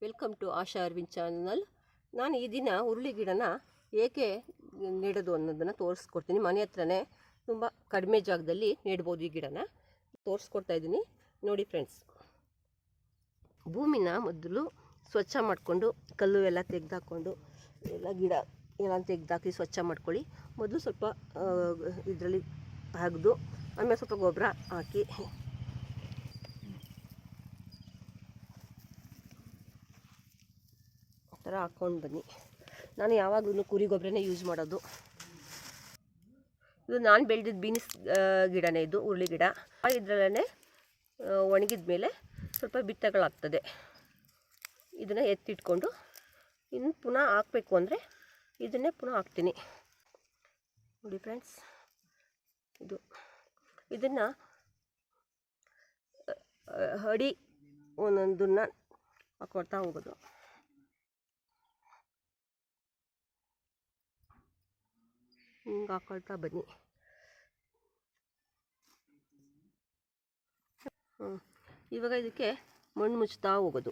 Welcome to Asha Aravind channel. ನಾನು ಈ ದಿನ ಹುರುಳಿ ಗಿಡನ ಏಕೆ ನೆಡೋದು ಅನ್ನೋದನ್ನು ತೋರಿಸ್ಕೊಡ್ತೀನಿ. ಮನೆ ಹತ್ರನೇ ತುಂಬ ಕಡಿಮೆ ಜಾಗದಲ್ಲಿ ನೆಡ್ಬೋದು. ಈ ಗಿಡನ ತೋರಿಸ್ಕೊಡ್ತಾ ಇದ್ದೀನಿ ನೋಡಿ ಫ್ರೆಂಡ್ಸ್. ಭೂಮಿನ ಮೊದಲು ಸ್ವಚ್ಛ ಮಾಡಿಕೊಂಡು ಕಲ್ಲು ಎಲ್ಲ ತೆಗೆದಾಕೊಂಡು ಎಲ್ಲ ಗಿಡ ಎಲ್ಲ ತೆಗೆದಾಕಿ ಸ್ವಚ್ಛ ಮಾಡ್ಕೊಳ್ಳಿ. ಮೊದಲು ಸ್ವಲ್ಪ ಇದರಲ್ಲಿ ತೆಗೆದು ಆಮೇಲೆ ಸ್ವಲ್ಪ ಗೊಬ್ಬರ ಹಾಕಿ ಥರ ಹಾಕ್ಕೊಂಡು ಬನ್ನಿ. ನಾನು ಯಾವಾಗಲೂ ಕುರಿ ಗೊಬ್ಬರನೇ ಯೂಸ್ ಮಾಡೋದು. ಇದು ನಾನು ಬೆಳೆದಿದ್ದು ಬೀನ್ಸ್ ಗಿಡನೇ, ಇದು ಹುರುಳಿ ಗಿಡ. ಇದರಲ್ಲೇ ಒಣಗಿದ ಮೇಲೆ ಸ್ವಲ್ಪ ಬಿತ್ತಗಳಾಗ್ತದೆ. ಇದನ್ನು ಎತ್ತಿಟ್ಕೊಂಡು ಇನ್ನು ಪುನಃ ಹಾಕಬೇಕು ಅಂದರೆ ಇದನ್ನೇ ಪುನಃ ಹಾಕ್ತೀನಿ ನೋಡಿ ಫ್ರೆಂಡ್ಸ್. ಇದನ್ನು ಅಡಿ ಒಂದೊಂದನ್ನು ಹಾಕ್ಕೊಡ್ತಾ ಹೋಗೋದು. ಹಿಂಗೆ ಹಾಕ್ಕೊಳ್ತಾ ಬನ್ನಿ. ಇವಾಗ ಇದಕ್ಕೆ ಮಣ್ಣು ಮುಚ್ತಾ ಹೋಗೋದು.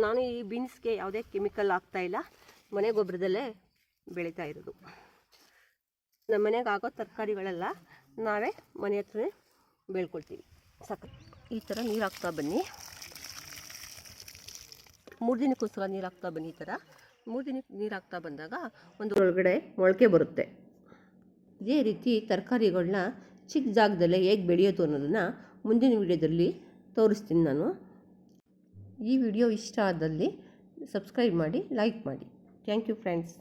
ನಾನು ಈ ಬೀನ್ಸ್ಗೆ ಯಾವುದೇ ಕೆಮಿಕಲ್ ಹಾಕ್ತಾಯಿಲ್ಲ, ಮನೆ ಗೊಬ್ಬರದಲ್ಲೇ ಬೆಳೀತಾ ಇರೋದು. ನಮ್ಮ ಮನೆಗೆ ಆಗೋ ತರಕಾರಿಗಳೆಲ್ಲ ನಾವೇ ಮನೆ ಹತ್ರನೇ ಬೆಳ್ಕೊಳ್ತೀವಿ. ಈ ಥರ ನೀರು ಹಾಕ್ತಾ ಬನ್ನಿ. 3 ದಿನಕ್ಕೋಸ್ಕರ ನೀರು ಹಾಕ್ತಾ ಬನ್ನಿ. ಈ ಥರ 3 ದಿನಕ್ಕೆ ನೀರು ಹಾಕ್ತಾ ಬಂದಾಗ ಒಂದು ಒಳಗಡೆ ಮೊಳಕೆ ಬರುತ್ತೆ. ಇದೇ ರೀತಿ ತರಕಾರಿಗಳನ್ನ ಚಿಕ್ಕ ಜಾಗದಲ್ಲೇ ಹೇಗೆ ಬೆಳೆಯೋದು ಅನ್ನೋದನ್ನು ಮುಂದಿನ ವಿಡಿಯೋದಲ್ಲಿ ತೋರಿಸ್ತೀನಿ ನಾನು. ಈ ವಿಡಿಯೋ ಇಷ್ಟ ಆದಲ್ಲಿ ಸಬ್ಸ್ಕ್ರೈಬ್ ಮಾಡಿ, ಲೈಕ್ ಮಾಡಿ. Thank you friends.